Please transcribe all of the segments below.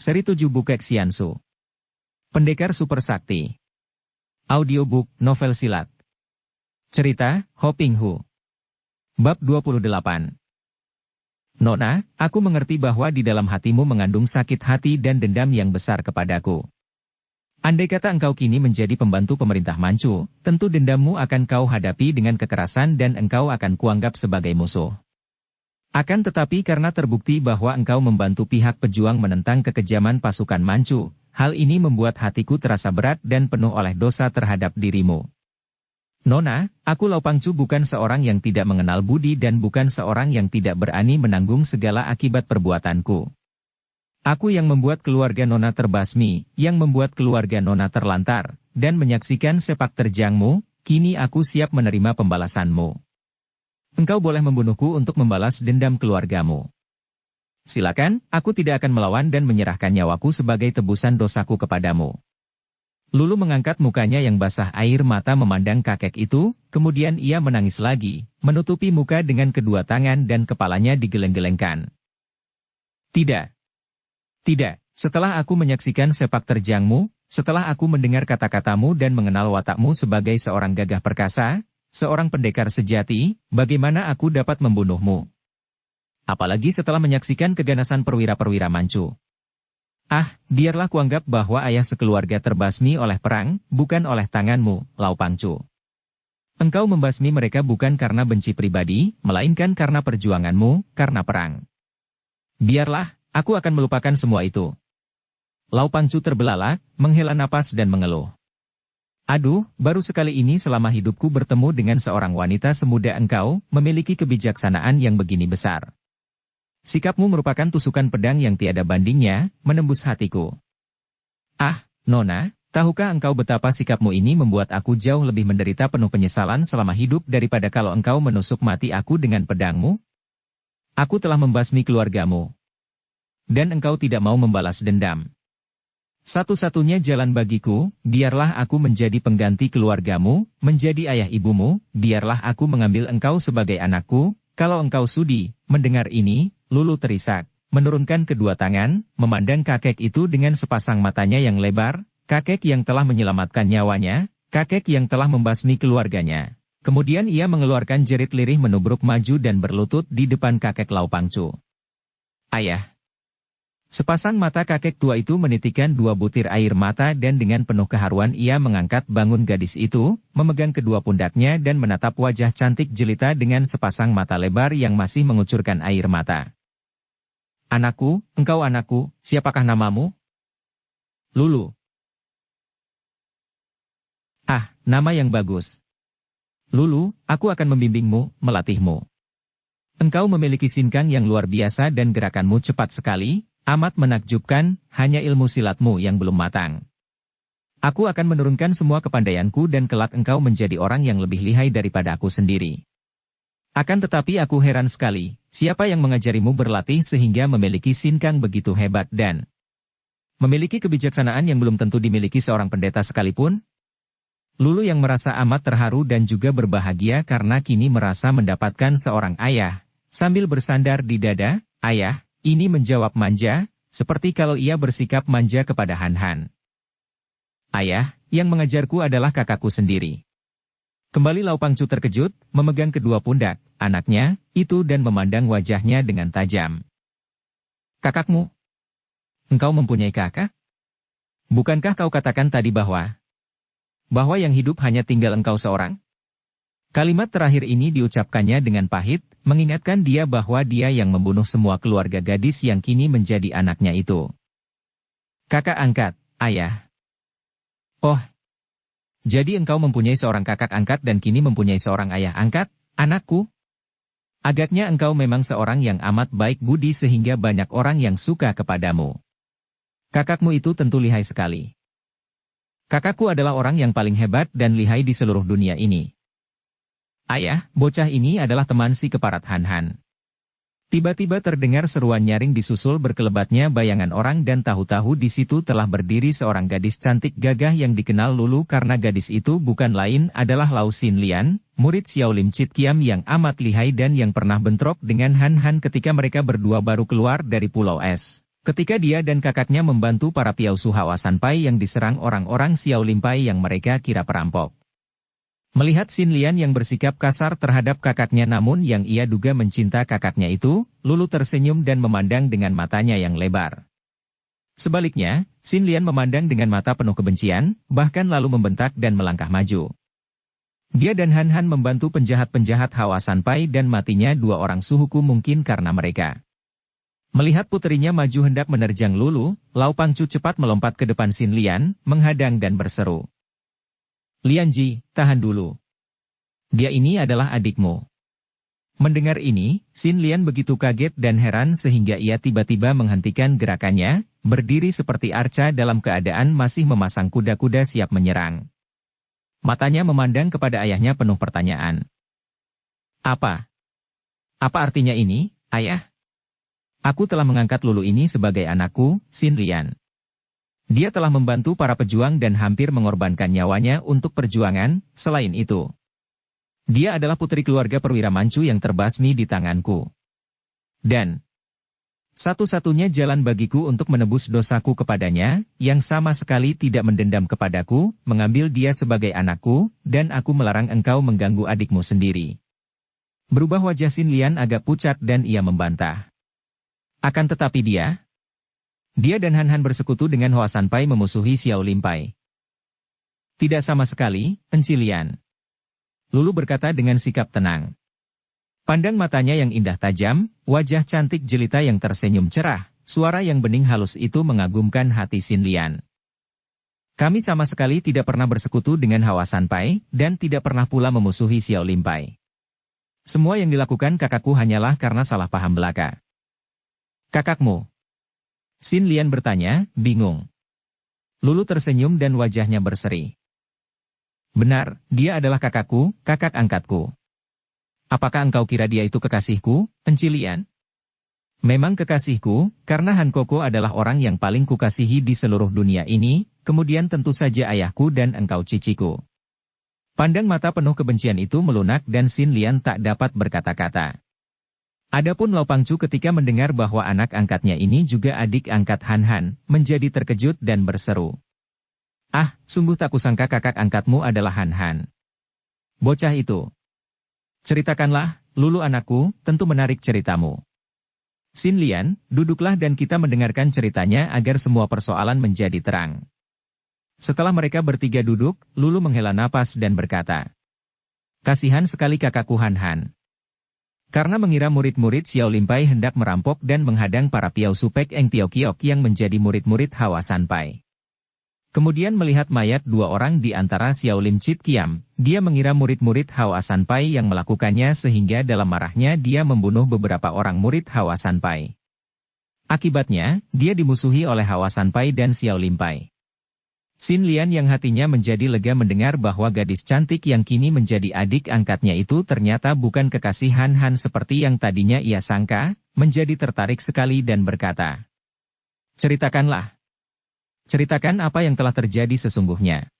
Seri 7 Bukek Xiansu. Pendekar Super Sakti. Audiobook, novel silat. Cerita, Ho Ping Hu. Bab 28. Nona, aku mengerti bahwa di dalam hatimu mengandung sakit hati dan dendam yang besar kepadaku. Andai kata engkau kini menjadi pembantu pemerintah Manchu, tentu dendammu akan kau hadapi dengan kekerasan dan engkau akan kuanggap sebagai musuh. Akan tetapi karena terbukti bahwa engkau membantu pihak pejuang menentang kekejaman pasukan Manchu, hal ini membuat hatiku terasa berat dan penuh oleh dosa terhadap dirimu. Nona, aku Lau Pangcu bukan seorang yang tidak mengenal budi dan bukan seorang yang tidak berani menanggung segala akibat perbuatanku. Aku yang membuat keluarga Nona terbasmi, yang membuat keluarga Nona terlantar, dan menyaksikan sepak terjangmu, kini aku siap menerima pembalasanmu. Engkau boleh membunuhku untuk membalas dendam keluargamu. Silakan, aku tidak akan melawan dan menyerahkan nyawaku sebagai tebusan dosaku kepadamu. Lulu mengangkat mukanya yang basah air mata memandang kakek itu, kemudian ia menangis lagi, menutupi muka dengan kedua tangan dan kepalanya digeleng-gelengkan. Tidak. Tidak, setelah aku menyaksikan sepak terjangmu, setelah aku mendengar kata-katamu dan mengenal watakmu sebagai seorang gagah perkasa, seorang pendekar sejati, bagaimana aku dapat membunuhmu? Apalagi setelah menyaksikan keganasan perwira-perwira Manchu. Biarlah kuanggap bahwa ayah sekeluarga terbasmi oleh perang, bukan oleh tanganmu, Lau Pangcu. Engkau membasmi mereka bukan karena benci pribadi, melainkan karena perjuanganmu, karena perang. Biarlah, aku akan melupakan semua itu. Lau Pangcu terbelalak, menghela napas dan mengeluh. Aduh, baru sekali ini selama hidupku bertemu dengan seorang wanita semuda engkau, memiliki kebijaksanaan yang begini besar. Sikapmu merupakan tusukan pedang yang tiada bandingnya, menembus hatiku. Nona, tahukah engkau betapa sikapmu ini membuat aku jauh lebih menderita penuh penyesalan selama hidup daripada kalau engkau menusuk mati aku dengan pedangmu? Aku telah membasmi keluargamu. Dan engkau tidak mau membalas dendam. Satu-satunya jalan bagiku, biarlah aku menjadi pengganti keluargamu, menjadi ayah ibumu, biarlah aku mengambil engkau sebagai anakku, kalau engkau sudi. Mendengar ini, Lulu terisak, menurunkan kedua tangan, memandang kakek itu dengan sepasang matanya yang lebar, kakek yang telah menyelamatkan nyawanya, kakek yang telah membasmi keluarganya. Kemudian ia mengeluarkan jerit lirih menubruk maju dan berlutut di depan kakek Lau Pangcu. Ayah. Sepasang mata kakek tua itu menitikkan 2 butir air mata dan dengan penuh keharuan ia mengangkat bangun gadis itu, memegang kedua pundaknya dan menatap wajah cantik jelita dengan sepasang mata lebar yang masih mengucurkan air mata. Anakku, engkau anakku, siapakah namamu? Lulu. Nama yang bagus. Lulu, aku akan membimbingmu, melatihmu. Engkau memiliki sinkang yang luar biasa dan gerakanmu cepat sekali. Amat menakjubkan, hanya ilmu silatmu yang belum matang. Aku akan menurunkan semua kepandaianku dan kelak engkau menjadi orang yang lebih lihai daripada aku sendiri. Akan tetapi aku heran sekali, siapa yang mengajarimu berlatih sehingga memiliki sinkang begitu hebat dan memiliki kebijaksanaan yang belum tentu dimiliki seorang pendeta sekalipun? Lulu yang merasa amat terharu dan juga berbahagia karena kini merasa mendapatkan seorang ayah, sambil bersandar di dada, ayah. Ini menjawab manja, seperti kalau ia bersikap manja kepada Han Han. Ayah, yang mengajarku adalah kakakku sendiri. Kembali Lau Pangcu terkejut, memegang kedua pundak, anaknya, itu dan memandang wajahnya dengan tajam. Kakakmu? Engkau mempunyai kakak? Bukankah kau katakan tadi bahwa yang hidup hanya tinggal engkau seorang? Kalimat terakhir ini diucapkannya dengan pahit, mengingatkan dia bahwa dia yang membunuh semua keluarga gadis yang kini menjadi anaknya itu. Kakak angkat, ayah. Oh, jadi engkau mempunyai seorang kakak angkat dan kini mempunyai seorang ayah angkat, anakku? Agaknya engkau memang seorang yang amat baik budi sehingga banyak orang yang suka kepadamu. Kakakmu itu tentu lihai sekali. Kakakku adalah orang yang paling hebat dan lihai di seluruh dunia ini. Ayah, bocah ini adalah teman si keparat Han Han. Tiba-tiba terdengar seruan nyaring disusul berkelebatnya bayangan orang dan tahu-tahu di situ telah berdiri seorang gadis cantik gagah yang dikenal Lulu karena gadis itu bukan lain adalah Lau Xin Lian, murid Xiao Lim Chit Kiam yang amat lihai dan yang pernah bentrok dengan Han Han ketika mereka berdua baru keluar dari Pulau Es. Ketika dia dan kakaknya membantu para piausu Hawa Sanpai yang diserang orang-orang Xiao Limpai yang mereka kira perampok. Melihat Xin Lian yang bersikap kasar terhadap kakaknya namun yang ia duga mencinta kakaknya itu, Lulu tersenyum dan memandang dengan matanya yang lebar. Sebaliknya, Xin Lian memandang dengan mata penuh kebencian, bahkan lalu membentak dan melangkah maju. Dia dan Han Han membantu penjahat-penjahat Hawa Sanpai dan matinya dua orang suhuku mungkin karena mereka. Melihat puterinya maju hendak menerjang Lulu, Lau Pangcu cepat melompat ke depan Xin Lian, menghadang dan berseru. Lianji, tahan dulu. Dia ini adalah adikmu. Mendengar ini, Xin Lian begitu kaget dan heran sehingga ia tiba-tiba menghentikan gerakannya, berdiri seperti arca dalam keadaan masih memasang kuda-kuda siap menyerang. Matanya memandang kepada ayahnya penuh pertanyaan. Apa? Apa artinya ini, ayah? Aku telah mengangkat Lulu ini sebagai anakku, Xin Lian. Dia telah membantu para pejuang dan hampir mengorbankan nyawanya untuk perjuangan, selain itu. Dia adalah putri keluarga perwira Manchu yang terbasmi di tanganku. Dan satu-satunya jalan bagiku untuk menebus dosaku kepadanya, yang sama sekali tidak mendendam kepadaku, mengambil dia sebagai anakku, dan aku melarang engkau mengganggu adikmu sendiri. Berubah wajah Xin Lian agak pucat dan ia membantah. Akan tetapi dia dan Han Han bersekutu dengan Hoa Sanpai memusuhi Xiao Limpai. Tidak sama sekali, Enci Lian. Lulu berkata dengan sikap tenang. Pandang matanya yang indah tajam, wajah cantik jelita yang tersenyum cerah, suara yang bening halus itu mengagumkan hati Xin Lian. Kami sama sekali tidak pernah bersekutu dengan Hawa Sanpai, dan tidak pernah pula memusuhi Xiao Limpai. Semua yang dilakukan kakakku hanyalah karena salah paham belaka. Kakakmu? Xin Lian bertanya, bingung. Lulu tersenyum dan wajahnya berseri. Benar, dia adalah kakakku, kakak angkatku. Apakah engkau kira dia itu kekasihku, Enci Lian? Memang kekasihku, karena Han Koko adalah orang yang paling kukasihi di seluruh dunia ini, kemudian tentu saja ayahku dan engkau ciciku. Pandang mata penuh kebencian itu melunak dan Xin Lian tak dapat berkata-kata. Adapun Lau Pangcu ketika mendengar bahwa anak angkatnya ini juga adik angkat Han Han, menjadi terkejut dan berseru. Ah, sungguh tak kusangka kakak angkatmu adalah Han Han. Bocah itu. Ceritakanlah, Lulu anakku, tentu menarik ceritamu. Xin Lian, duduklah dan kita mendengarkan ceritanya agar semua persoalan menjadi terang. Setelah mereka bertiga duduk, Lulu menghela napas dan berkata. Kasihan sekali kakakku Han Han. Karena mengira murid-murid Xiao Limpai hendak merampok dan menghadang para piausu Pek Eng Tiao Kiok yang menjadi murid-murid Hawa Sanpai. Kemudian melihat mayat dua orang di antara Xiao Lim Chit Kiam, dia mengira murid-murid Hawa Sanpai yang melakukannya sehingga dalam marahnya dia membunuh beberapa orang murid Hawa Sanpai. Akibatnya, dia dimusuhi oleh Hawa Sanpai dan Xiao Limpai. Xin Lian yang hatinya menjadi lega mendengar bahwa gadis cantik yang kini menjadi adik angkatnya itu ternyata bukan kekasih Han Han seperti yang tadinya ia sangka, menjadi tertarik sekali dan berkata. Ceritakanlah. Ceritakan apa yang telah terjadi sesungguhnya.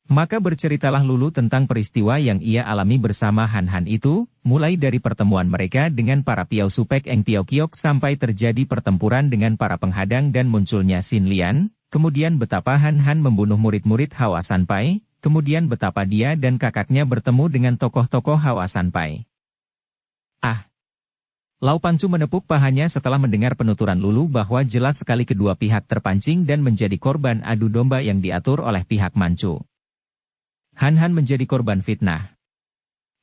Maka berceritalah Lulu tentang peristiwa yang ia alami bersama Han Han itu, mulai dari pertemuan mereka dengan para piausu Pek Eng Tiao Kiok sampai terjadi pertempuran dengan para penghadang dan munculnya Xin Lian, kemudian betapa Han Han membunuh murid-murid Hawa Sanpai, kemudian betapa dia dan kakaknya bertemu dengan tokoh-tokoh Hawa Sanpai. Ah! Lau Pangcu menepuk pahanya setelah mendengar penuturan Lulu bahwa jelas sekali kedua pihak terpancing dan menjadi korban adu domba yang diatur oleh pihak Manchu. Han Han menjadi korban fitnah.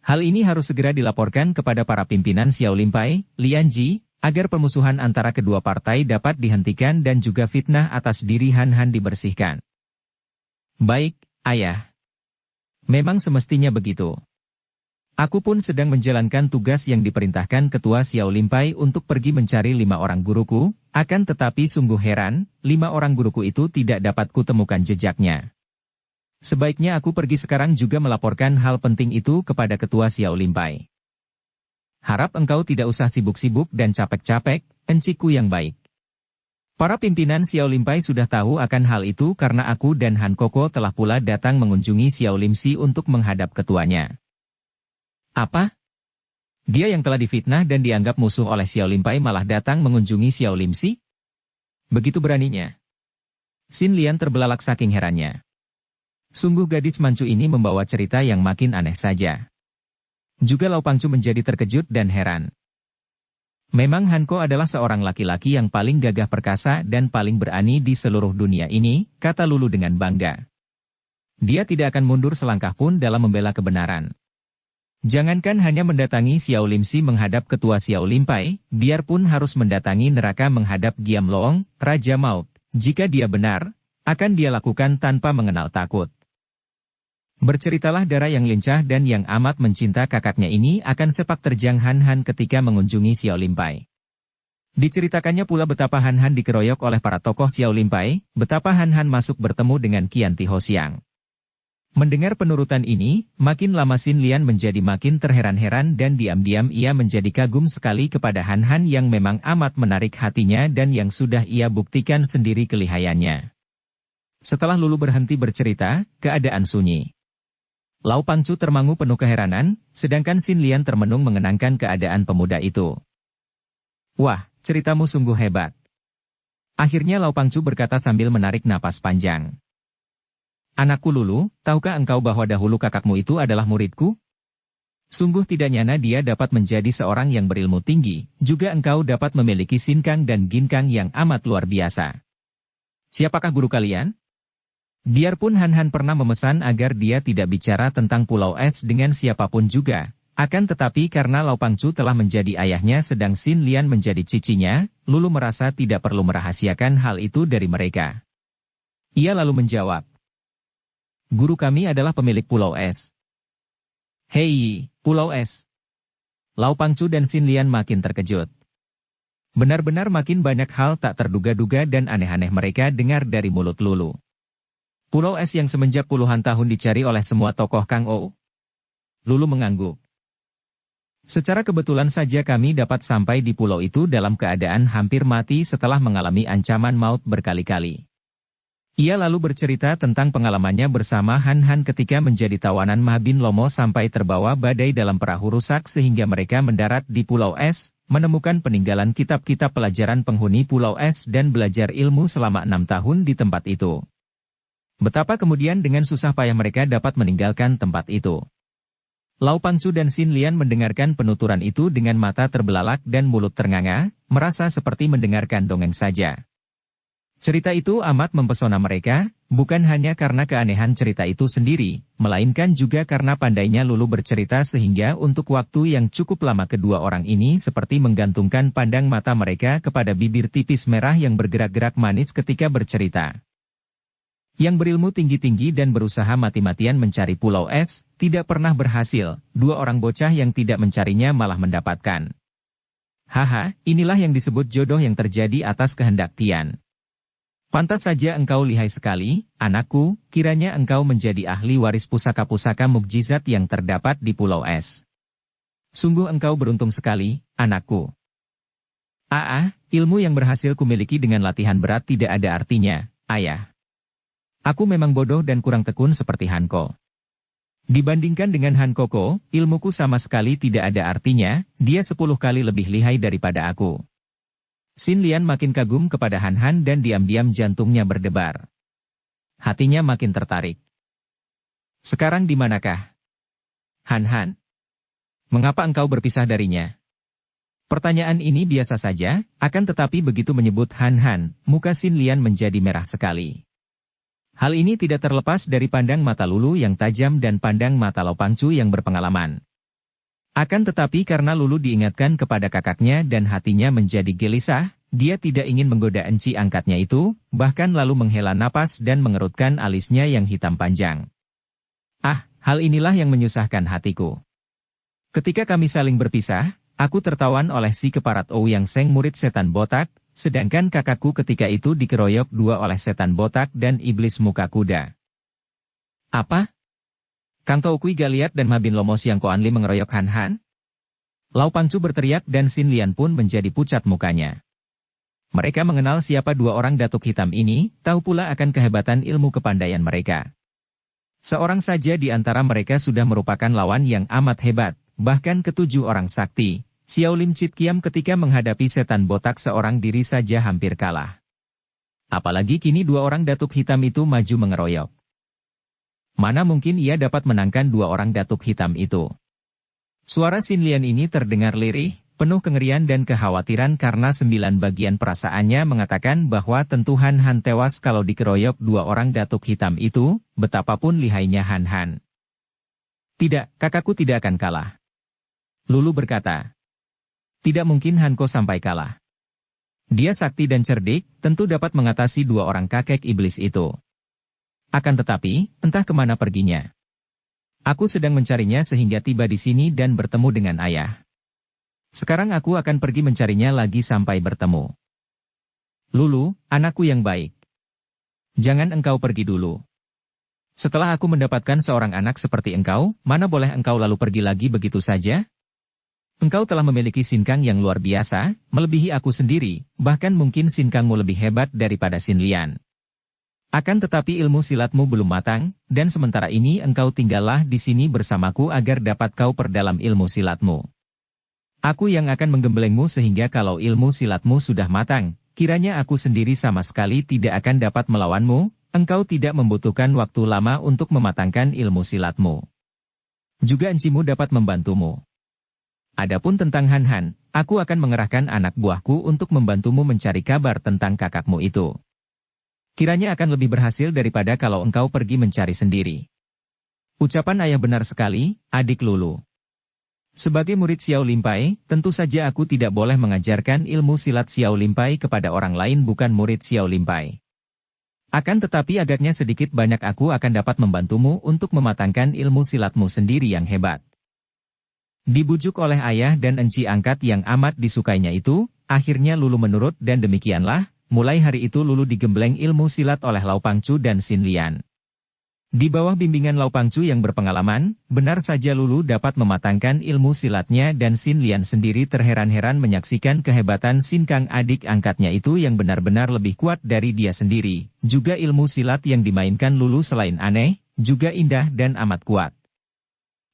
Hal ini harus segera dilaporkan kepada para pimpinan Xiao Limpai, Lianji, agar permusuhan antara kedua partai dapat dihentikan dan juga fitnah atas diri Han Han dibersihkan. Baik, ayah. Memang semestinya begitu. Aku pun sedang menjalankan tugas yang diperintahkan Ketua Xiao Limpai untuk pergi mencari 5 orang guruku, akan tetapi sungguh heran, 5 orang guruku itu tidak dapat kutemukan jejaknya. Sebaiknya aku pergi sekarang juga melaporkan hal penting itu kepada Ketua Xiao Limpai. Harap engkau tidak usah sibuk-sibuk dan capek-capek, enciku yang baik. Para pimpinan Xiao Limpai sudah tahu akan hal itu karena aku dan Han Koko telah pula datang mengunjungi Xiao Limsi untuk menghadap ketuanya. Apa? Dia yang telah difitnah dan dianggap musuh oleh Xiao Limpai malah datang mengunjungi Xiao Limsi? Begitu beraninya. Xin Lian terbelalak saking herannya. Sungguh gadis Manchu ini membawa cerita yang makin aneh saja. Juga Lau Pangcu menjadi terkejut dan heran. Memang Hanko adalah seorang laki-laki yang paling gagah perkasa dan paling berani di seluruh dunia ini, kata Lulu dengan bangga. Dia tidak akan mundur selangkah pun dalam membela kebenaran. Jangankan hanya mendatangi Xiao Lim Si menghadap ketua Xiao Lim Pai, biarpun harus mendatangi neraka menghadap Giam Loong, Raja Maut. Jika dia benar, akan dia lakukan tanpa mengenal takut. Berceritalah darah yang lincah dan yang amat mencinta kakaknya ini akan sepak terjang Han Han ketika mengunjungi Xiao Lim Pai. Diceritakannya pula betapa Han Han dikeroyok oleh para tokoh Xiao Lim Pai, betapa Han Han masuk bertemu dengan Qian Ti Ho Xiang. Mendengar penurutan ini, makin lama Xin Lian menjadi makin terheran-heran dan diam-diam ia menjadi kagum sekali kepada Han Han yang memang amat menarik hatinya dan yang sudah ia buktikan sendiri kelihayannya. Setelah Lulu berhenti bercerita, keadaan sunyi. Lau Pangcu termangu penuh keheranan, sedangkan Xin Lian termenung mengenangkan keadaan pemuda itu. Wah, ceritamu sungguh hebat. Akhirnya Lau Pangcu berkata sambil menarik napas panjang. Anakku Lulu, tahukah engkau bahwa dahulu kakakmu itu adalah muridku? Sungguh tidak nyana dia dapat menjadi seorang yang berilmu tinggi, juga engkau dapat memiliki sinkang dan ginkang yang amat luar biasa. Siapakah guru kalian? Biarpun Han Han pernah memesan agar dia tidak bicara tentang Pulau Es dengan siapapun juga, akan tetapi karena Lau Pangcu telah menjadi ayahnya sedang Xin Lian menjadi cicinya, Lulu merasa tidak perlu merahasiakan hal itu dari mereka. Ia lalu menjawab. Guru kami adalah pemilik Pulau Es. Hei, Pulau Es. Lau Pangcu dan Xin Lian makin terkejut. Benar-benar makin banyak hal tak terduga-duga dan aneh-aneh mereka dengar dari mulut Lulu. Pulau Es yang semenjak puluhan tahun dicari oleh semua tokoh Kang Ou. Lulu mengangguk. Secara kebetulan saja kami dapat sampai di pulau itu dalam keadaan hampir mati setelah mengalami ancaman maut berkali-kali. Ia lalu bercerita tentang pengalamannya bersama Han Han ketika menjadi tawanan Ma Bin Lomo sampai terbawa badai dalam perahu rusak sehingga mereka mendarat di Pulau Es, menemukan peninggalan kitab-kitab pelajaran penghuni Pulau Es dan belajar ilmu selama 6 tahun di tempat itu. Betapa kemudian dengan susah payah mereka dapat meninggalkan tempat itu. Lau Pangcu dan Xin Lian mendengarkan penuturan itu dengan mata terbelalak dan mulut ternganga, merasa seperti mendengarkan dongeng saja. Cerita itu amat mempesona mereka, bukan hanya karena keanehan cerita itu sendiri, melainkan juga karena pandainya Lulu bercerita sehingga untuk waktu yang cukup lama kedua orang ini seperti menggantungkan pandang mata mereka kepada bibir tipis merah yang bergerak-gerak manis ketika bercerita. Yang berilmu tinggi-tinggi dan berusaha mati-matian mencari Pulau Es, tidak pernah berhasil, dua orang bocah yang tidak mencarinya malah mendapatkan. Haha, inilah yang disebut jodoh yang terjadi atas kehendak Tian. Pantas saja engkau lihai sekali, anakku, kiranya engkau menjadi ahli waris pusaka-pusaka mukjizat yang terdapat di Pulau Es. Sungguh engkau beruntung sekali, anakku. Ilmu yang berhasil kumiliki dengan latihan berat tidak ada artinya, ayah. Aku memang bodoh dan kurang tekun seperti Hanko. Dibandingkan dengan Hankoko, ilmuku sama sekali tidak ada artinya, dia 10 kali lebih lihai daripada aku. Xin Lian makin kagum kepada Han Han dan diam-diam jantungnya berdebar. Hatinya makin tertarik. Sekarang di manakah Han Han? Mengapa engkau berpisah darinya? Pertanyaan ini biasa saja, akan tetapi begitu menyebut Han Han, muka Xin Lian menjadi merah sekali. Hal ini tidak terlepas dari pandang mata Lulu yang tajam dan pandang mata Lau Pangcu yang berpengalaman. Akan tetapi karena Lulu diingatkan kepada kakaknya dan hatinya menjadi gelisah, dia tidak ingin menggoda enci angkatnya itu, bahkan lalu menghela napas dan mengerutkan alisnya yang hitam panjang. Hal inilah yang menyusahkan hatiku. Ketika kami saling berpisah, aku tertawan oleh si keparat Ouyang Seng murid setan botak, sedangkan kakakku ketika itu dikeroyok 2 oleh setan botak dan iblis muka kuda. Apa? Kang Toukui Galiat dan Ma Bin Lomo Siang Koanli mengeroyok Han Han? Lau Pangcu berteriak dan Xin Lian pun menjadi pucat mukanya. Mereka mengenal siapa 2 orang datuk hitam ini, tahu pula akan kehebatan ilmu kepandaian mereka. Seorang saja di antara mereka sudah merupakan lawan yang amat hebat, bahkan ke-7 orang sakti. Xiao Lim Chit Kiam ketika menghadapi setan botak seorang diri saja hampir kalah. Apalagi kini dua orang datuk hitam itu maju mengeroyok. Mana mungkin ia dapat menangkan dua orang datuk hitam itu? Suara Xin Lian ini terdengar lirih, penuh kengerian dan kekhawatiran karena 9 bagian perasaannya mengatakan bahwa tentu Han Han tewas kalau dikeroyok dua orang datuk hitam itu, betapapun lihainya Han Han. Tidak, kakakku tidak akan kalah. Lulu berkata. Tidak mungkin Hanko sampai kalah. Dia sakti dan cerdik, tentu dapat mengatasi dua orang kakek iblis itu. Akan tetapi, entah kemana perginya. Aku sedang mencarinya sehingga tiba di sini dan bertemu dengan ayah. Sekarang aku akan pergi mencarinya lagi sampai bertemu. Lulu, anakku yang baik. Jangan engkau pergi dulu. Setelah aku mendapatkan seorang anak seperti engkau, mana boleh engkau lalu pergi lagi begitu saja? Engkau telah memiliki sinkang yang luar biasa, melebihi aku sendiri, bahkan mungkin sinkangmu lebih hebat daripada Xin Lian. Akan tetapi ilmu silatmu belum matang, dan sementara ini engkau tinggallah di sini bersamaku agar dapat kau perdalam ilmu silatmu. Aku yang akan menggembelengmu sehingga kalau ilmu silatmu sudah matang, kiranya aku sendiri sama sekali tidak akan dapat melawanmu, engkau tidak membutuhkan waktu lama untuk mematangkan ilmu silatmu. Juga encimu dapat membantumu. Adapun tentang Han Han, aku akan mengerahkan anak buahku untuk membantumu mencari kabar tentang kakakmu itu. Kiranya akan lebih berhasil daripada kalau engkau pergi mencari sendiri. Ucapan ayah benar sekali, adik Lulu. Sebagai murid Xiao Limpai, tentu saja aku tidak boleh mengajarkan ilmu silat Xiao Limpai kepada orang lain bukan murid Xiao Limpai. Akan tetapi agaknya sedikit banyak aku akan dapat membantumu untuk mematangkan ilmu silatmu sendiri yang hebat. Dibujuk oleh ayah dan enci angkat yang amat disukainya itu, akhirnya Lulu menurut dan demikianlah, mulai hari itu Lulu digembleng ilmu silat oleh Lau Pangcu dan Xin Lian. Di bawah bimbingan Lau Pangcu yang berpengalaman, benar saja Lulu dapat mematangkan ilmu silatnya dan Xin Lian sendiri terheran-heran menyaksikan kehebatan sinkang adik angkatnya itu yang benar-benar lebih kuat dari dia sendiri. Juga ilmu silat yang dimainkan Lulu selain aneh, juga indah dan amat kuat.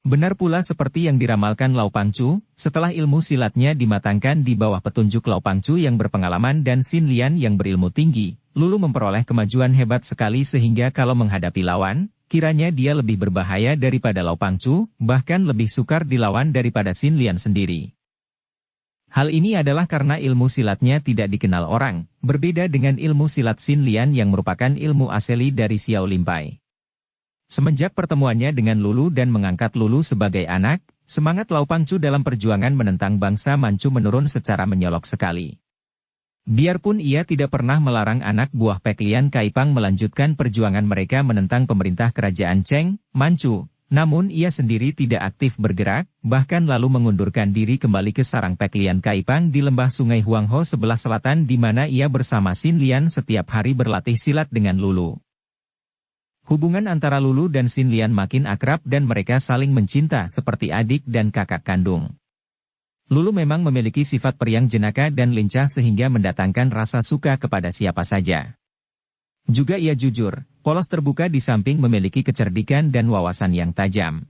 Benar pula seperti yang diramalkan Lau Pangcu, setelah ilmu silatnya dimatangkan di bawah petunjuk Lau Pangcu yang berpengalaman dan Xin Lian yang berilmu tinggi, Lulu memperoleh kemajuan hebat sekali sehingga kalau menghadapi lawan, kiranya dia lebih berbahaya daripada Lau Pangcu, bahkan lebih sukar dilawan daripada Xin Lian sendiri. Hal ini adalah karena ilmu silatnya tidak dikenal orang, berbeda dengan ilmu silat Xin Lian yang merupakan ilmu asli dari Xiao Limpai. Semenjak pertemuannya dengan Lulu dan mengangkat Lulu sebagai anak, semangat Lau Pangcu dalam perjuangan menentang bangsa Manchu menurun secara menyolok sekali. Biarpun ia tidak pernah melarang anak buah Pek Lian Kaipang melanjutkan perjuangan mereka menentang pemerintah kerajaan Cheng, Manchu, namun ia sendiri tidak aktif bergerak, bahkan lalu mengundurkan diri kembali ke sarang Pek Lian Kaipang di lembah Sungai Huangho sebelah selatan di mana ia bersama Xin Lian setiap hari berlatih silat dengan Lulu. Hubungan antara Lulu dan Xin Lian makin akrab dan mereka saling mencinta seperti adik dan kakak kandung. Lulu memang memiliki sifat periang jenaka dan lincah sehingga mendatangkan rasa suka kepada siapa saja. Juga ia jujur, polos terbuka di samping memiliki kecerdikan dan wawasan yang tajam.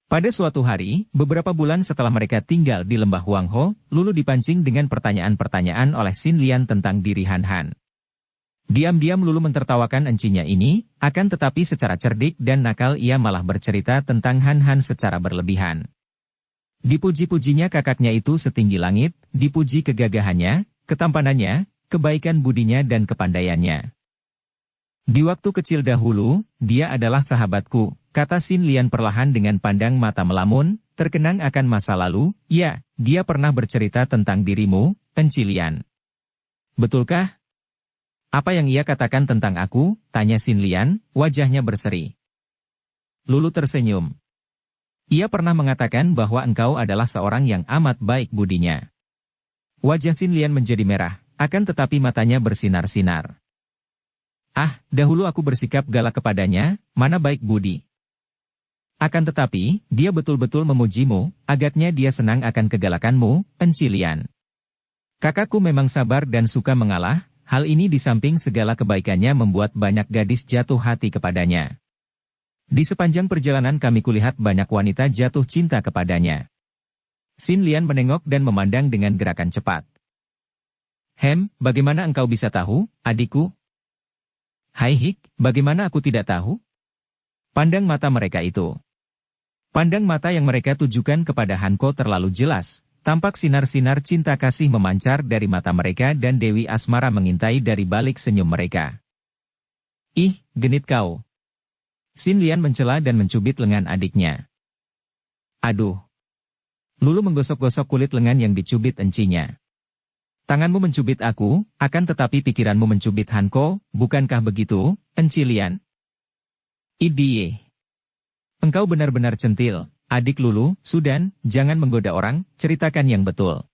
Pada suatu hari, beberapa bulan setelah mereka tinggal di lembah Huangho, Lulu dipancing dengan pertanyaan-pertanyaan oleh Xin Lian tentang diri Han Han. Diam-diam Lulu mentertawakan encinya ini, akan tetapi secara cerdik dan nakal ia malah bercerita tentang Han Han secara berlebihan. Dipuji-pujinya kakaknya itu setinggi langit, dipuji kegagahannya, ketampanannya, kebaikan budinya dan kepandaiannya. Di waktu kecil dahulu, dia adalah sahabatku, kata Xin Lian perlahan dengan pandang mata melamun, terkenang akan masa lalu, ya, dia pernah bercerita tentang dirimu, Enci Lian. Betulkah? Apa yang ia katakan tentang aku? Tanya Xin Lian, wajahnya berseri. Lulu tersenyum. Ia pernah mengatakan bahwa engkau adalah seorang yang amat baik budinya. Wajah Xin Lian menjadi merah, akan tetapi matanya bersinar-sinar. Ah, dahulu aku bersikap galak kepadanya, mana baik budi. Akan tetapi, dia betul-betul memujimu, agaknya dia senang akan kegalakanmu, Enci Lian. Kakakku memang sabar dan suka mengalah. Hal ini di samping segala kebaikannya membuat banyak gadis jatuh hati kepadanya. Di sepanjang perjalanan kami kulihat banyak wanita jatuh cinta kepadanya. Xin Lian menengok dan memandang dengan gerakan cepat. Bagaimana engkau bisa tahu, adikku? Hai Hik, bagaimana aku tidak tahu? Pandang mata mereka itu. Pandang mata yang mereka tujukan kepada Hanko terlalu jelas. Tampak sinar-sinar cinta kasih memancar dari mata mereka dan Dewi Asmara mengintai dari balik senyum mereka. Ih, genit kau. Xin Lian mencela dan mencubit lengan adiknya. Aduh. Lulu menggosok-gosok kulit lengan yang dicubit encinya. Tanganmu mencubit aku, akan tetapi pikiranmu mencubit Hanko, bukankah begitu, Enci Lian? Idie. Engkau benar-benar centil, adik Lulu, Sudan, jangan menggoda orang, ceritakan yang betul.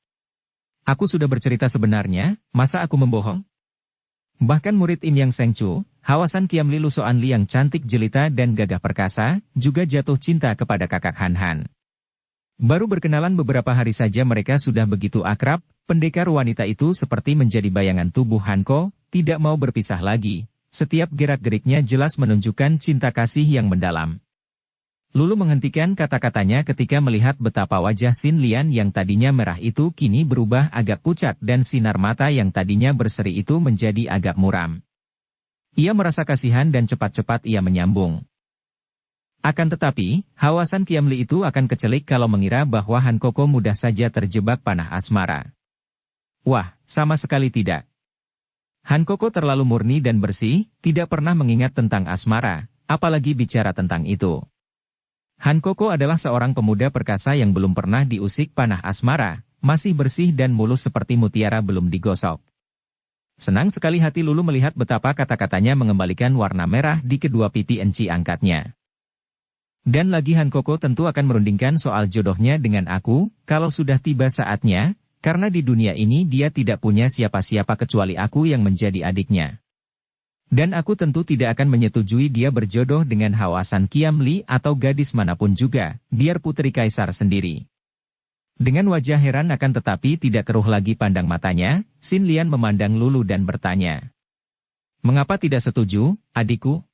Aku sudah bercerita sebenarnya, masa aku membohong? Bahkan murid In Yang Sengcu, Hawasan Kiam Li Lusoan Li yang cantik jelita dan gagah perkasa, juga jatuh cinta kepada kakak Han Han. Baru berkenalan beberapa hari saja mereka sudah begitu akrab, pendekar wanita itu seperti menjadi bayangan tubuh Hanko, tidak mau berpisah lagi. Setiap gerak-geriknya jelas menunjukkan cinta kasih yang mendalam. Lulu menghentikan kata-katanya ketika melihat betapa wajah Xin Lian yang tadinya merah itu kini berubah agak pucat dan sinar mata yang tadinya berseri itu menjadi agak muram. Ia merasa kasihan dan cepat-cepat ia menyambung. Akan tetapi, Hawasan Kiam Li itu akan kecelik kalau mengira bahwa Han Koko mudah saja terjebak panah asmara. Wah, sama sekali tidak. Han Koko terlalu murni dan bersih, tidak pernah mengingat tentang asmara, apalagi bicara tentang itu. Han Koko adalah seorang pemuda perkasa yang belum pernah diusik panah asmara, masih bersih dan mulus seperti mutiara belum digosok. Senang sekali hati Lulu melihat betapa kata-katanya mengembalikan warna merah di kedua pipi enci angkatnya. Dan lagi Han Koko tentu akan merundingkan soal jodohnya dengan aku, kalau sudah tiba saatnya, karena di dunia ini dia tidak punya siapa-siapa kecuali aku yang menjadi adiknya. Dan aku tentu tidak akan menyetujui dia berjodoh dengan Hawasan Kiam Li atau gadis manapun juga, biar putri kaisar sendiri. Dengan wajah heran akan tetapi tidak keruh lagi pandang matanya, Xin Lian memandang Lulu dan bertanya. Mengapa tidak setuju, adikku?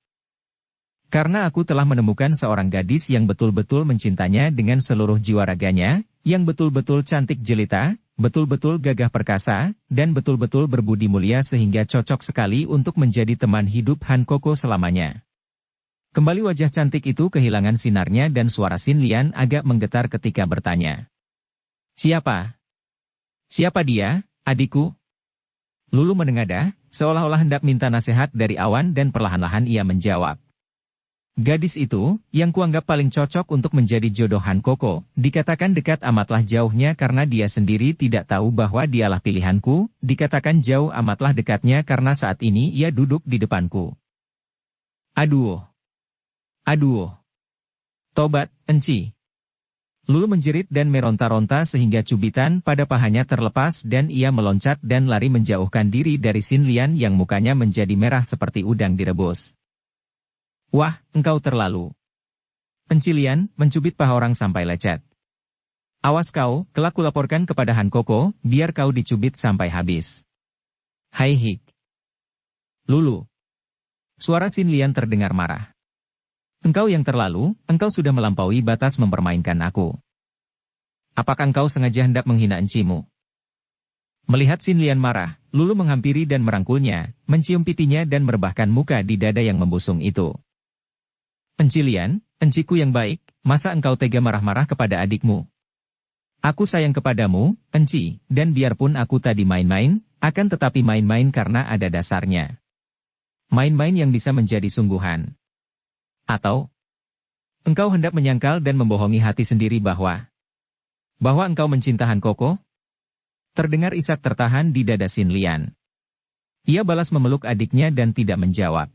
Karena aku telah menemukan seorang gadis yang betul-betul mencintanya dengan seluruh jiwa raganya, yang betul-betul cantik jelita, betul-betul gagah perkasa, dan betul-betul berbudi mulia sehingga cocok sekali untuk menjadi teman hidup Han Koko selamanya. Kembali wajah cantik itu kehilangan sinarnya dan suara Xin Lian agak menggetar ketika bertanya. Siapa? Siapa dia, adikku? Lulu menengadah, seolah-olah hendak minta nasihat dari awan dan perlahan-lahan ia menjawab. Gadis itu, yang kuanggap paling cocok untuk menjadi jodoh Han Koko, dikatakan dekat amatlah jauhnya karena dia sendiri tidak tahu bahwa dialah pilihanku, dikatakan jauh amatlah dekatnya karena saat ini ia duduk di depanku. Aduh. Aduh. Tobat, enci. Lulu menjerit dan meronta-ronta sehingga cubitan pada pahanya terlepas dan ia meloncat dan lari menjauhkan diri dari Xin Lian yang mukanya menjadi merah seperti udang direbus. Wah, engkau terlalu. Enci Lian mencubit paha orang sampai lecet. Awas kau, kelak kulaporkan kepada Han Koko, biar kau dicubit sampai habis. Hai Hik. Lulu. Suara Xin Lian terdengar marah. Engkau yang terlalu, engkau sudah melampaui batas mempermainkan aku. Apakah engkau sengaja hendak menghina encimu? Melihat Xin Lian marah, Lulu menghampiri dan merangkulnya, mencium pipinya dan merebahkan muka di dada yang membusung itu. Enci Lian, enciku yang baik, masa engkau tega marah-marah kepada adikmu? Aku sayang kepadamu, enci, dan biarpun aku tadi main-main, akan tetapi main-main karena ada dasarnya. Main-main yang bisa menjadi sungguhan. Atau, engkau hendak menyangkal dan membohongi hati sendiri bahwa engkau mencinta Han Koko? Terdengar isak tertahan di dada Xin Lian. Ia balas memeluk adiknya dan tidak menjawab.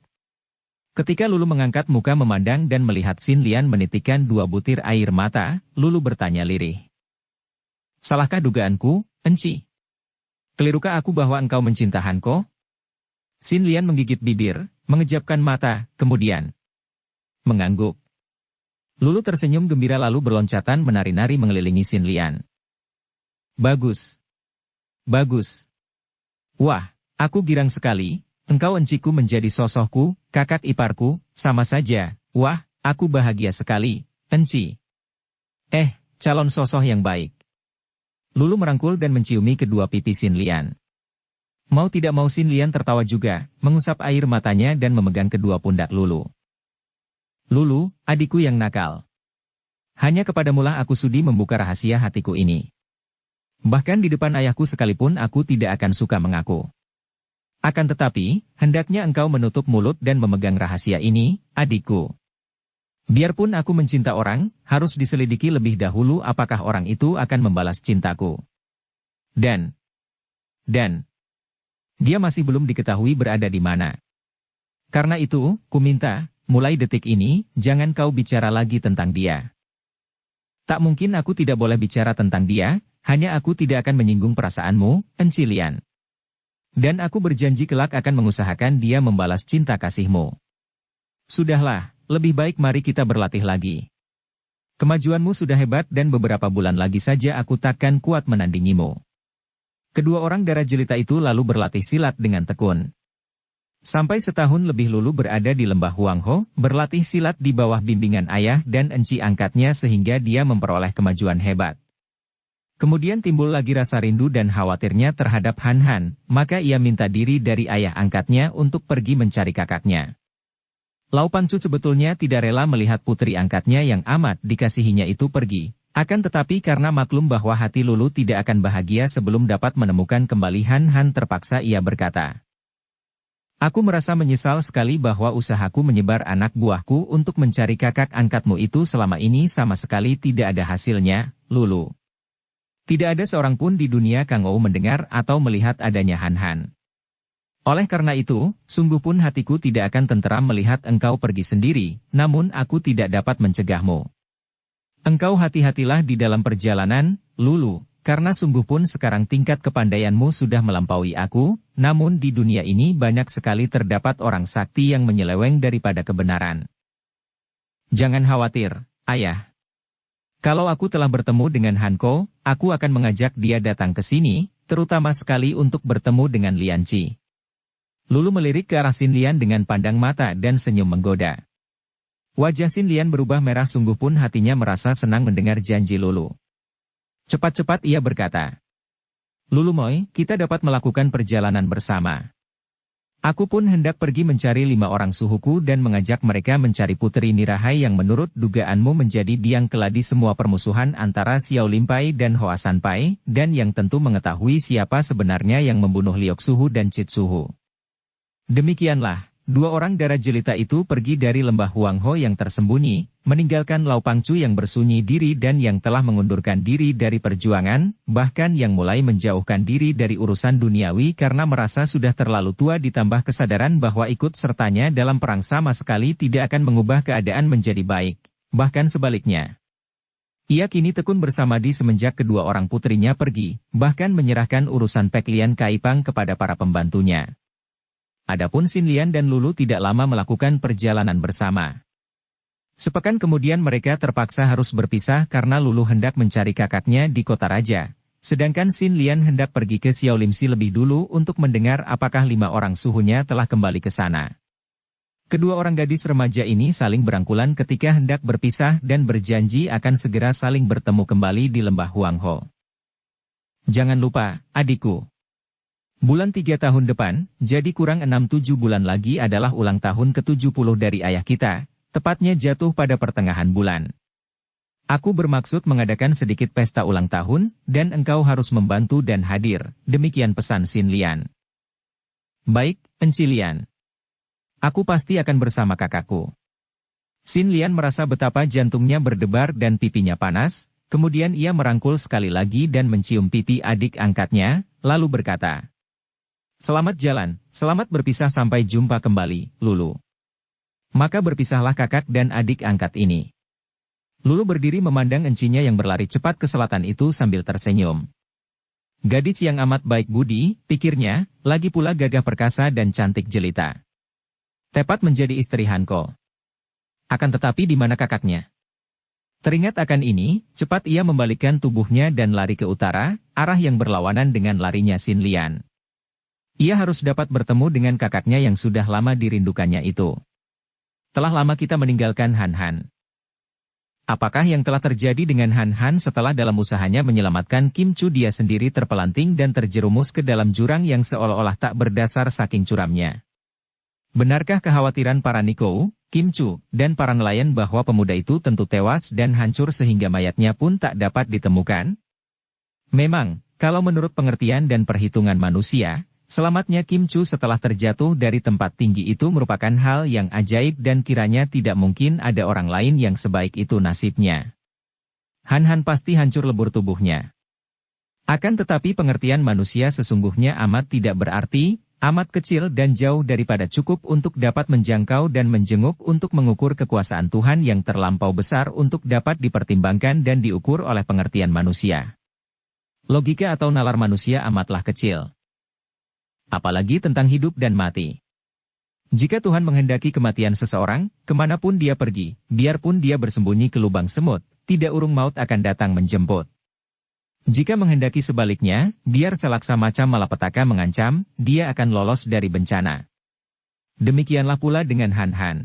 Ketika Lulu mengangkat muka memandang dan melihat Xin Lian menitikkan 2 butir air mata, Lulu bertanya lirih. Salahkah dugaanku, enci? Kelirukah aku bahwa engkau mencinta Hanko? Xin Lian menggigit bibir, mengejapkan mata, kemudian mengangguk. Lulu tersenyum gembira lalu berloncatan menari-nari mengelilingi Xin Lian. Bagus. Bagus. Wah, aku girang sekali. Engkau enciku menjadi sosokku, kakak iparku, sama saja. Wah, aku bahagia sekali, enci. Calon sosok yang baik. Lulu merangkul dan menciumi kedua pipi Xin Lian. Mau tidak mau Xin Lian tertawa juga, mengusap air matanya dan memegang kedua pundak Lulu. Lulu, adikku yang nakal. Hanya kepadamulah aku sudi membuka rahasia hatiku ini. Bahkan di depan ayahku sekalipun aku tidak akan suka mengaku. Akan tetapi, hendaknya engkau menutup mulut dan memegang rahasia ini, adikku. Biarpun aku mencinta orang, harus diselidiki lebih dahulu apakah orang itu akan membalas cintaku. Dan dia masih belum diketahui berada di mana. Karena itu, ku minta, mulai detik ini, jangan kau bicara lagi tentang dia. Tak mungkin aku tidak boleh bicara tentang dia, hanya aku tidak akan menyinggung perasaanmu, Enci Lian. Dan aku berjanji kelak akan mengusahakan dia membalas cinta kasihmu. Sudahlah, lebih baik mari kita berlatih lagi. Kemajuanmu sudah hebat dan beberapa bulan lagi saja aku takkan kuat menandingimu. Kedua orang darah jelita itu lalu berlatih silat dengan tekun. Sampai setahun lebih Lulu berada di lembah Huangho, berlatih silat di bawah bimbingan ayah dan enci angkatnya sehingga dia memperoleh kemajuan hebat. Kemudian timbul lagi rasa rindu dan khawatirnya terhadap Han Han, maka ia minta diri dari ayah angkatnya untuk pergi mencari kakaknya. Lau Pangcu sebetulnya tidak rela melihat putri angkatnya yang amat dikasihinya itu pergi. Akan tetapi karena maklum bahwa hati Lulu tidak akan bahagia sebelum dapat menemukan kembali Han Han terpaksa ia berkata. Aku merasa menyesal sekali bahwa usahaku menyebar anak buahku untuk mencari kakak angkatmu itu selama ini sama sekali tidak ada hasilnya, Lulu. Tidak ada seorang pun di dunia Kang Ou mendengar atau melihat adanya Han Han. Oleh karena itu, sungguh pun hatiku tidak akan tenteram melihat engkau pergi sendiri, namun aku tidak dapat mencegahmu. Engkau hati-hatilah di dalam perjalanan, Lulu, karena sungguh pun sekarang tingkat kepandaianmu sudah melampaui aku, namun di dunia ini banyak sekali terdapat orang sakti yang menyeleweng daripada kebenaran. Jangan khawatir, ayah. Kalau aku telah bertemu dengan Hanko, aku akan mengajak dia datang ke sini, terutama sekali untuk bertemu dengan Lian Qi. Lulu melirik ke arah Xin Lian dengan pandang mata dan senyum menggoda. Wajah Xin Lian berubah merah sungguh pun hatinya merasa senang mendengar janji Lulu. Cepat-cepat ia berkata. Lulu Moy, kita dapat melakukan perjalanan bersama. Aku pun hendak pergi mencari 5 orang suhuku dan mengajak mereka mencari Putri Nirahai yang menurut dugaanmu menjadi biang keladi semua permusuhan antara Xiao Limpai dan Hoa Sanpai, dan yang tentu mengetahui siapa sebenarnya yang membunuh Liok Suhu dan Cit Suhu. Demikianlah. 2 orang darah jelita itu pergi dari lembah Huangho yang tersembunyi, meninggalkan Lau Pangcu yang bersunyi diri dan yang telah mengundurkan diri dari perjuangan, bahkan yang mulai menjauhkan diri dari urusan duniawi karena merasa sudah terlalu tua ditambah kesadaran bahwa ikut sertanya dalam perang sama sekali tidak akan mengubah keadaan menjadi baik, bahkan sebaliknya. Ia kini tekun bersamadi semenjak kedua orang putrinya pergi, bahkan menyerahkan urusan Pek Lian Kaipang kepada para pembantunya. Adapun Xin Lian dan Lulu tidak lama melakukan perjalanan bersama. Sepekan kemudian mereka terpaksa harus berpisah karena Lulu hendak mencari kakaknya di kota raja, sedangkan Xin Lian hendak pergi ke Xiao Limsi lebih dulu untuk mendengar apakah 5 orang suhunya telah kembali ke sana. Kedua orang gadis remaja ini saling berangkulan ketika hendak berpisah dan berjanji akan segera saling bertemu kembali di lembah Huangho. Jangan lupa, adikku. Bulan 3 tahun depan, jadi kurang 6-7 bulan lagi adalah ulang tahun ke-70 dari ayah kita, tepatnya jatuh pada pertengahan bulan. Aku bermaksud mengadakan sedikit pesta ulang tahun, dan engkau harus membantu dan hadir, demikian pesan Xin Lian. Baik, Enci Lian. Aku pasti akan bersama kakakku. Xin Lian merasa betapa jantungnya berdebar dan pipinya panas, kemudian ia merangkul sekali lagi dan mencium pipi adik angkatnya, lalu berkata. Selamat jalan, selamat berpisah sampai jumpa kembali, Lulu. Maka berpisahlah kakak dan adik angkat ini. Lulu berdiri memandang encinya yang berlari cepat ke selatan itu sambil tersenyum. Gadis yang amat baik budi, pikirnya, lagi pula gagah perkasa dan cantik jelita. Tepat menjadi istri Hanko. Akan tetapi di mana kakaknya? Teringat akan ini, cepat ia membalikkan tubuhnya dan lari ke utara, arah yang berlawanan dengan larinya Xin Lian. Ia harus dapat bertemu dengan kakaknya yang sudah lama dirindukannya itu. Telah lama kita meninggalkan Han Han. Apakah yang telah terjadi dengan Han Han setelah dalam usahanya menyelamatkan Kim Chu dia sendiri terpelanting dan terjerumus ke dalam jurang yang seolah-olah tak berdasar saking curamnya? Benarkah kekhawatiran para Nikou, Kim Chu, dan para nelayan bahwa pemuda itu tentu tewas dan hancur sehingga mayatnya pun tak dapat ditemukan? Memang, kalau menurut pengertian dan perhitungan manusia, selamatnya Kim Chu setelah terjatuh dari tempat tinggi itu merupakan hal yang ajaib dan kiranya tidak mungkin ada orang lain yang sebaik itu nasibnya. Han Han pasti hancur lebur tubuhnya. Akan tetapi pengertian manusia sesungguhnya amat tidak berarti, amat kecil dan jauh daripada cukup untuk dapat menjangkau dan menjenguk untuk mengukur kekuasaan Tuhan yang terlampau besar untuk dapat dipertimbangkan dan diukur oleh pengertian manusia. Logika atau nalar manusia amatlah kecil. Apalagi tentang hidup dan mati. Jika Tuhan menghendaki kematian seseorang, kemanapun dia pergi, biarpun dia bersembunyi ke lubang semut, tidak urung maut akan datang menjemput. Jika menghendaki sebaliknya, biar selaksa macam malapetaka mengancam, dia akan lolos dari bencana. Demikianlah pula dengan Han Han.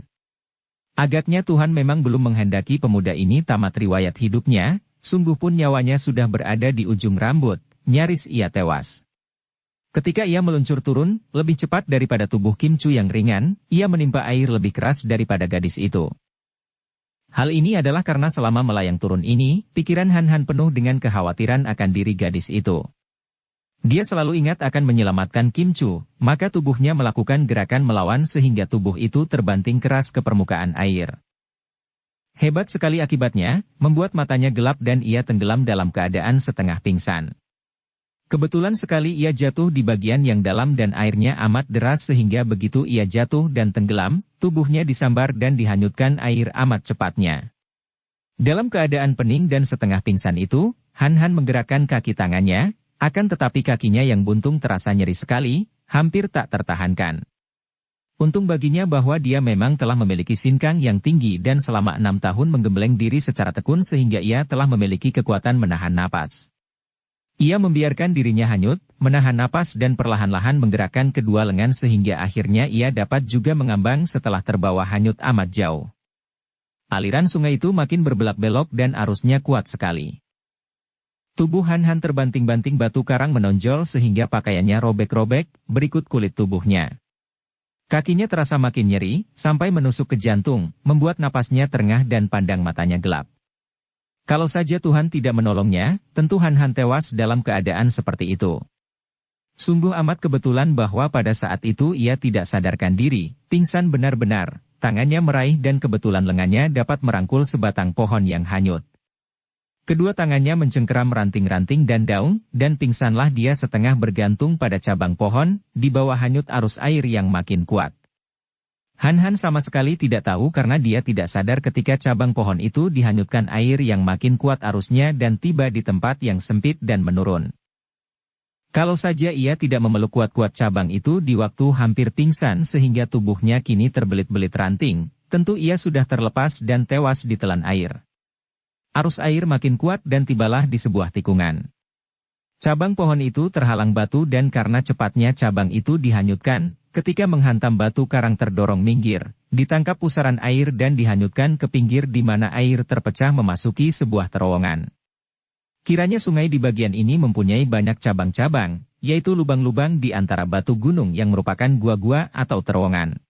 Agaknya Tuhan memang belum menghendaki pemuda ini tamat riwayat hidupnya, sungguh pun nyawanya sudah berada di ujung rambut, nyaris ia tewas. Ketika ia meluncur turun, lebih cepat daripada tubuh Kim Chu yang ringan, ia menimpa air lebih keras daripada gadis itu. Hal ini adalah karena selama melayang turun ini, pikiran Han Han penuh dengan kekhawatiran akan diri gadis itu. Dia selalu ingat akan menyelamatkan Kim Chu, maka tubuhnya melakukan gerakan melawan sehingga tubuh itu terbanting keras ke permukaan air. Hebat sekali akibatnya, membuat matanya gelap dan ia tenggelam dalam keadaan setengah pingsan. Kebetulan sekali ia jatuh di bagian yang dalam dan airnya amat deras sehingga begitu ia jatuh dan tenggelam, tubuhnya disambar dan dihanyutkan air amat cepatnya. Dalam keadaan pening dan setengah pingsan itu, Han Han menggerakkan kaki tangannya, akan tetapi kakinya yang buntung terasa nyeri sekali, hampir tak tertahankan. Untung baginya bahwa dia memang telah memiliki sinkang yang tinggi dan selama 6 tahun menggembleng diri secara tekun sehingga ia telah memiliki kekuatan menahan napas. Ia membiarkan dirinya hanyut, menahan napas dan perlahan-lahan menggerakkan kedua lengan sehingga akhirnya ia dapat juga mengambang setelah terbawa hanyut amat jauh. Aliran sungai itu makin berbelok-belok dan arusnya kuat sekali. Tubuh Han Han terbanting-banting batu karang menonjol sehingga pakaiannya robek-robek, berikut kulit tubuhnya. Kakinya terasa makin nyeri, sampai menusuk ke jantung, membuat napasnya terengah dan pandang matanya gelap. Kalau saja Tuhan tidak menolongnya, tentu Han Han tewas dalam keadaan seperti itu. Sungguh amat kebetulan bahwa pada saat itu ia tidak sadarkan diri, pingsan benar-benar, tangannya meraih dan kebetulan lengannya dapat merangkul sebatang pohon yang hanyut. Kedua tangannya mencengkeram ranting-ranting dan daun, dan pingsanlah dia setengah bergantung pada cabang pohon, di bawah hanyut arus air yang makin kuat. Han Han sama sekali tidak tahu karena dia tidak sadar ketika cabang pohon itu dihanyutkan air yang makin kuat arusnya dan tiba di tempat yang sempit dan menurun. Kalau saja ia tidak memeluk kuat-kuat cabang itu di waktu hampir pingsan sehingga tubuhnya kini terbelit-belit ranting, tentu ia sudah terlepas dan tewas ditelan air. Arus air makin kuat dan tibalah di sebuah tikungan. Cabang pohon itu terhalang batu dan karena cepatnya cabang itu dihanyutkan, ketika menghantam batu karang terdorong minggir, ditangkap pusaran air dan dihanyutkan ke pinggir di mana air terpecah memasuki sebuah terowongan. Kiranya sungai di bagian ini mempunyai banyak cabang-cabang, yaitu lubang-lubang di antara batu gunung yang merupakan gua-gua atau terowongan.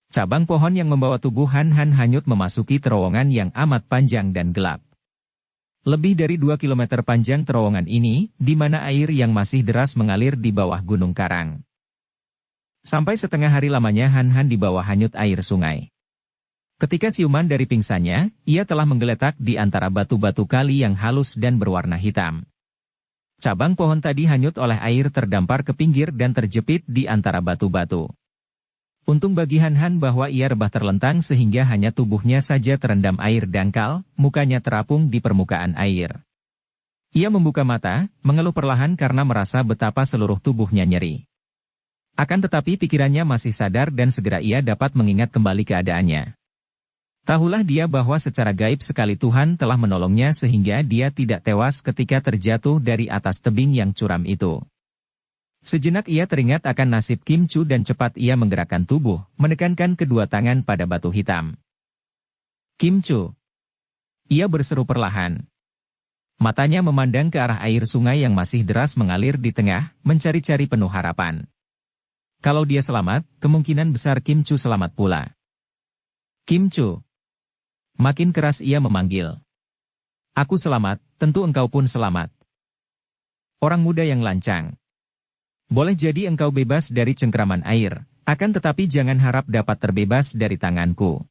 Cabang pohon yang membawa tubuh Han Han hanyut memasuki terowongan yang amat panjang dan gelap. Lebih dari 2 kilometer panjang terowongan ini, di mana air yang masih deras mengalir di bawah gunung karang. Sampai setengah hari lamanya Han Han di bawah hanyut air sungai. Ketika siuman dari pingsannya, ia telah menggeletak di antara batu-batu kali yang halus dan berwarna hitam. Cabang pohon tadi hanyut oleh air terdampar ke pinggir dan terjepit di antara batu-batu. Untung bagi Han Han bahwa ia rebah terlentang sehingga hanya tubuhnya saja terendam air dangkal, mukanya terapung di permukaan air. Ia membuka mata, mengeluh perlahan karena merasa betapa seluruh tubuhnya nyeri. Akan tetapi pikirannya masih sadar dan segera ia dapat mengingat kembali keadaannya. Tahulah dia bahwa secara gaib sekali Tuhan telah menolongnya sehingga dia tidak tewas ketika terjatuh dari atas tebing yang curam itu. Sejenak ia teringat akan nasib Kim Chu dan cepat ia menggerakkan tubuh, menekankan kedua tangan pada batu hitam. Kim Chu. Ia berseru perlahan. Matanya memandang ke arah air sungai yang masih deras mengalir di tengah, mencari-cari penuh harapan. Kalau dia selamat, kemungkinan besar Kim Chu selamat pula. Kim Chu. Makin keras ia memanggil. Aku selamat, tentu engkau pun selamat. Orang muda yang lancang. Boleh jadi engkau bebas dari cengkraman air, akan tetapi jangan harap dapat terbebas dari tanganku.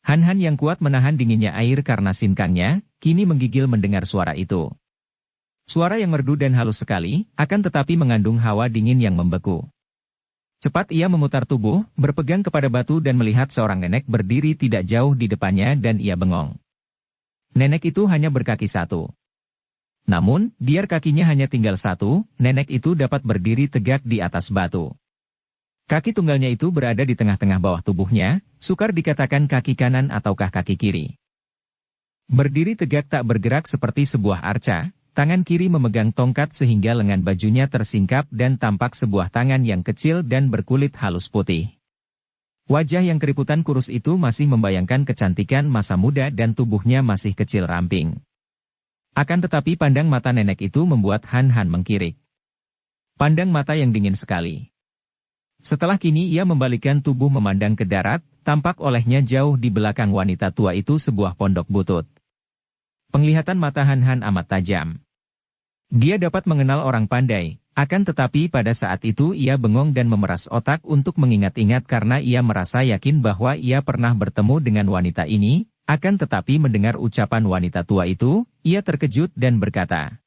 Han-Han yang kuat menahan dinginnya air karena sinkangnya, kini menggigil mendengar suara itu. Suara yang merdu dan halus sekali, akan tetapi mengandung hawa dingin yang membeku. Cepat ia memutar tubuh, berpegang kepada batu dan melihat seorang nenek berdiri tidak jauh di depannya dan ia bengong. Nenek itu hanya berkaki satu. Namun, biar kakinya hanya tinggal satu, nenek itu dapat berdiri tegak di atas batu. Kaki tunggalnya itu berada di tengah-tengah bawah tubuhnya, sukar dikatakan kaki kanan ataukah kaki kiri. Berdiri tegak tak bergerak seperti sebuah arca, tangan kiri memegang tongkat sehingga lengan bajunya tersingkap dan tampak sebuah tangan yang kecil dan berkulit halus putih. Wajah yang keriputan kurus itu masih membayangkan kecantikan masa muda dan tubuhnya masih kecil ramping. Akan tetapi pandang mata nenek itu membuat Han-Han mengkirik. Pandang mata yang dingin sekali. Setelah kini ia membalikkan tubuh memandang ke darat, tampak olehnya jauh di belakang wanita tua itu sebuah pondok butut. Penglihatan mata Han-Han amat tajam. Dia dapat mengenal orang pandai, akan tetapi pada saat itu ia bengong dan memeras otak untuk mengingat-ingat karena ia merasa yakin bahwa ia pernah bertemu dengan wanita ini, akan tetapi mendengar ucapan wanita tua itu, ia terkejut dan berkata,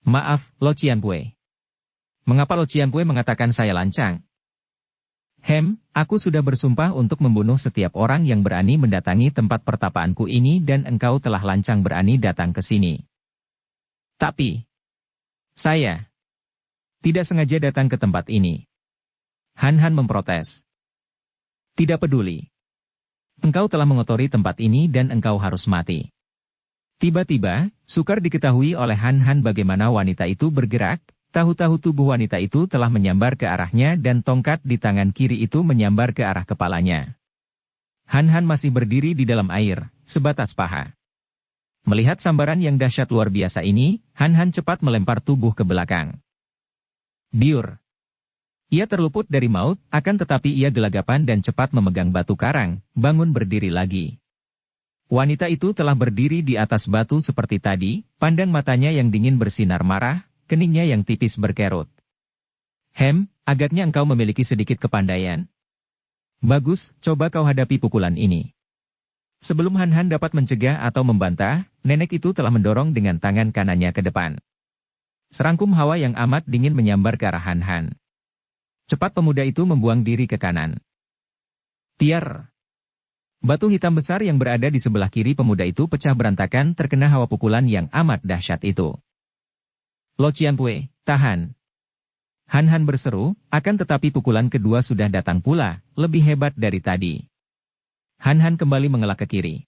"Maaf, Lo Cianpue. Mengapa Lo Cianpue mengatakan saya lancang? Aku sudah bersumpah untuk membunuh setiap orang yang berani mendatangi tempat pertapaanku ini dan engkau telah lancang berani datang ke sini. Tapi, saya tidak sengaja datang ke tempat ini." Han-Han memprotes. "Tidak peduli. Engkau telah mengotori tempat ini dan engkau harus mati." Tiba-tiba, sukar diketahui oleh Han-Han bagaimana wanita itu bergerak, tahu-tahu tubuh wanita itu telah menyambar ke arahnya dan tongkat di tangan kiri itu menyambar ke arah kepalanya. Han-Han masih berdiri di dalam air, sebatas paha. Melihat sambaran yang dahsyat luar biasa ini, Han-Han cepat melempar tubuh ke belakang. Biur. Ia terluput dari maut, akan tetapi ia gelagapan dan cepat memegang batu karang, bangun berdiri lagi. Wanita itu telah berdiri di atas batu seperti tadi, pandang matanya yang dingin bersinar marah, keningnya yang tipis berkerut. Agaknya engkau memiliki sedikit kepandaian. Bagus, coba kau hadapi pukulan ini." Sebelum Han-Han dapat mencegah atau membantah, nenek itu telah mendorong dengan tangan kanannya ke depan. Serangkum hawa yang amat dingin menyambar ke arah Han-Han. Cepat pemuda itu membuang diri ke kanan. Tiar. Batu hitam besar yang berada di sebelah kiri pemuda itu pecah berantakan terkena hawa pukulan yang amat dahsyat itu. "Lo Cianpue, tahan." Han-Han berseru, akan tetapi pukulan kedua sudah datang pula, lebih hebat dari tadi. Han-Han kembali mengelak ke kiri.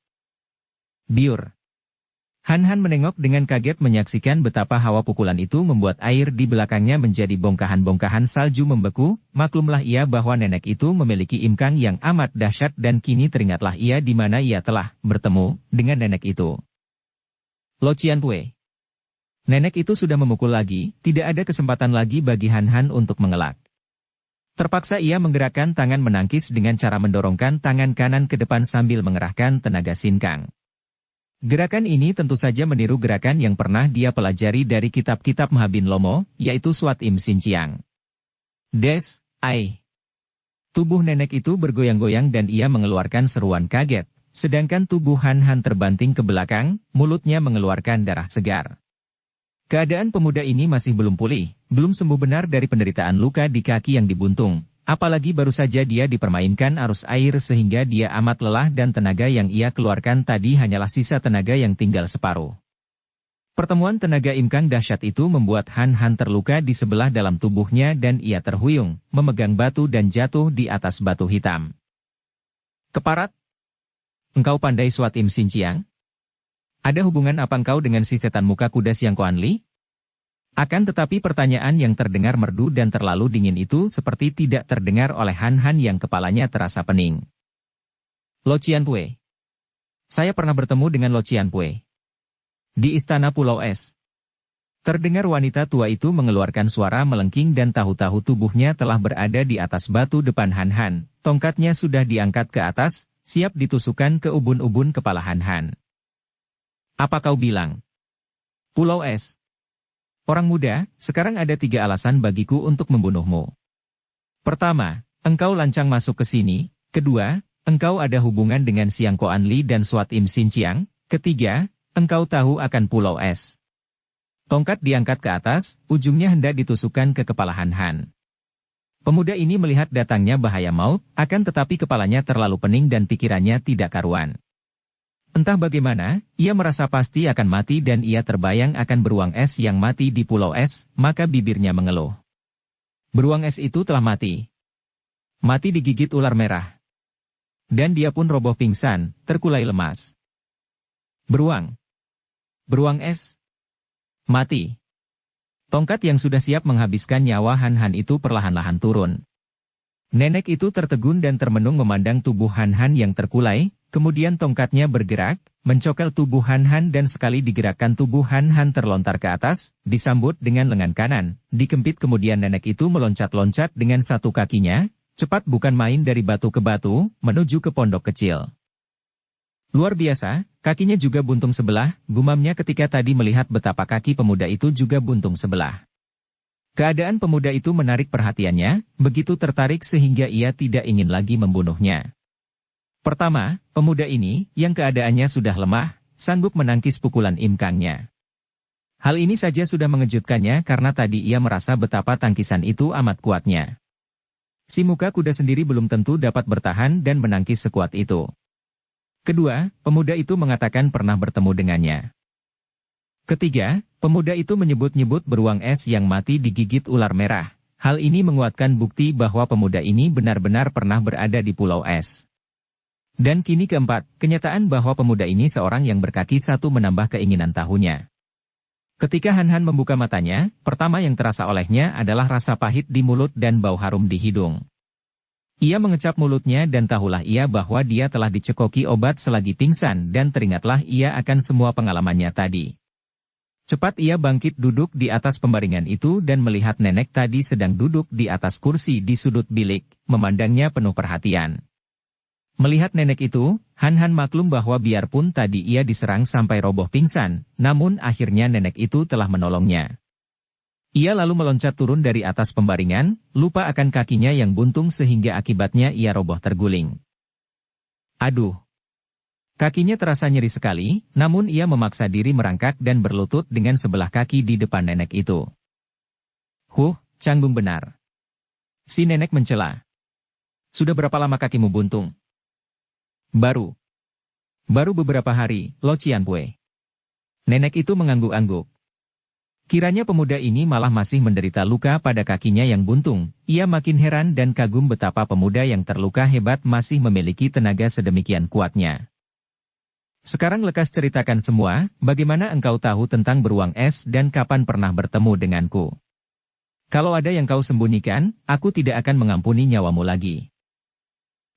Biur. Han-Han menengok dengan kaget menyaksikan betapa hawa pukulan itu membuat air di belakangnya menjadi bongkahan-bongkahan salju membeku, maklumlah ia bahwa nenek itu memiliki imkang yang amat dahsyat dan kini teringatlah ia di mana ia telah bertemu dengan nenek itu. "Lo Cianpue." Nenek itu sudah memukul lagi, tidak ada kesempatan lagi bagi Han-Han untuk mengelak. Terpaksa ia menggerakkan tangan menangkis dengan cara mendorongkan tangan kanan ke depan sambil mengerahkan tenaga sinkang. Gerakan ini tentu saja meniru gerakan yang pernah dia pelajari dari kitab-kitab Mahabin Lomo, yaitu Swat Im Sinciang. Des, ai. Tubuh nenek itu bergoyang-goyang dan ia mengeluarkan seruan kaget, sedangkan tubuh Han-Han terbanting ke belakang, mulutnya mengeluarkan darah segar. Keadaan pemuda ini masih belum pulih, belum sembuh benar dari penderitaan luka di kaki yang dibuntung, apalagi baru saja dia dipermainkan arus air sehingga dia amat lelah dan tenaga yang ia keluarkan tadi hanyalah sisa tenaga yang tinggal separuh. Pertemuan tenaga imkang dahsyat itu membuat Han-Han terluka di sebelah dalam tubuhnya dan ia terhuyung, memegang batu dan jatuh di atas batu hitam. "Keparat? Engkau pandai Swat Im Sinciang? Ada hubungan apa engkau dengan si setan muka kuda Siang Kuan Li?" Akan tetapi pertanyaan yang terdengar merdu dan terlalu dingin itu seperti tidak terdengar oleh Han-Han yang kepalanya terasa pening. "Lo Cianpue. saya pernah bertemu dengan Lo Cianpue. Di istana Pulau Es. Terdengar wanita tua itu mengeluarkan suara melengking dan tahu-tahu tubuhnya telah berada di atas batu depan Han Han. Tongkatnya sudah diangkat ke atas, siap ditusukkan ke ubun-ubun kepala Han Han. Apa kau bilang? Pulau Es. Orang muda, sekarang ada 3 alasan bagiku untuk membunuhmu. Pertama, engkau lancang masuk ke sini. Kedua, engkau ada hubungan dengan Siang Koan Li dan Swat Im Sin Chiang. Ketiga, engkau tahu akan Pulau Es. Tongkat diangkat ke atas, ujungnya hendak ditusukkan ke kepala Han Han. Pemuda ini melihat datangnya bahaya maut, akan tetapi kepalanya terlalu pening dan pikirannya tidak karuan. Entah bagaimana, ia merasa pasti akan mati dan ia terbayang akan beruang es yang mati di Pulau Es, maka bibirnya mengeluh. Beruang es itu telah mati. Mati digigit ular merah. Dan dia pun roboh pingsan, terkulai lemas. Beruang. Beruang es. Mati. Tongkat yang sudah siap menghabiskan nyawa Han Han itu perlahan-lahan turun. Nenek itu tertegun dan termenung memandang tubuh Han Han yang terkulai, kemudian tongkatnya bergerak, mencokel tubuh Han Han dan sekali digerakkan tubuh Han Han terlontar ke atas, disambut dengan lengan kanan, dikempit kemudian nenek itu meloncat-loncat dengan satu kakinya, cepat bukan main dari batu ke batu, menuju ke pondok kecil. Luar biasa, kakinya juga buntung sebelah, gumamnya ketika tadi melihat betapa kaki pemuda itu juga buntung sebelah. Keadaan pemuda itu menarik perhatiannya, begitu tertarik sehingga ia tidak ingin lagi membunuhnya. Pertama, pemuda ini, yang keadaannya sudah lemah, sanggup menangkis pukulan Im Kangnya. Hal ini saja sudah mengejutkannya karena tadi ia merasa betapa tangkisan itu amat kuatnya. Si muka kuda sendiri belum tentu dapat bertahan dan menangkis sekuat itu. Kedua, pemuda itu mengatakan pernah bertemu dengannya. Ketiga, pemuda itu menyebut-nyebut beruang es yang mati digigit ular merah. Hal ini menguatkan bukti bahwa pemuda ini benar-benar pernah berada di Pulau Es. Dan kini keempat, kenyataan bahwa pemuda ini seorang yang berkaki satu menambah keinginan tahunya. Ketika Han Han membuka matanya, pertama yang terasa olehnya adalah rasa pahit di mulut dan bau harum di hidung. Ia mengecap mulutnya dan tahulah ia bahwa dia telah dicekoki obat selagi pingsan dan teringatlah ia akan semua pengalamannya tadi. Cepat ia bangkit duduk di atas pembaringan itu dan melihat nenek tadi sedang duduk di atas kursi di sudut bilik, memandangnya penuh perhatian. Melihat nenek itu, Han Han maklum bahwa biarpun tadi ia diserang sampai roboh pingsan, namun akhirnya nenek itu telah menolongnya. Ia lalu meloncat turun dari atas pembaringan, lupa akan kakinya yang buntung sehingga akibatnya ia roboh terguling. Aduh! Kakinya terasa nyeri sekali, namun ia memaksa diri merangkak dan berlutut dengan sebelah kaki di depan nenek itu. Canggung benar. Si nenek mencela. Sudah berapa lama kakimu buntung? Baru beberapa hari, Lo Cianpue. Nenek itu mengangguk-angguk. Kiranya pemuda ini malah masih menderita luka pada kakinya yang buntung. Ia makin heran dan kagum betapa pemuda yang terluka hebat masih memiliki tenaga sedemikian kuatnya. Sekarang lekas ceritakan semua, bagaimana engkau tahu tentang beruang es dan kapan pernah bertemu denganku. Kalau ada yang kau sembunyikan, aku tidak akan mengampuni nyawamu lagi.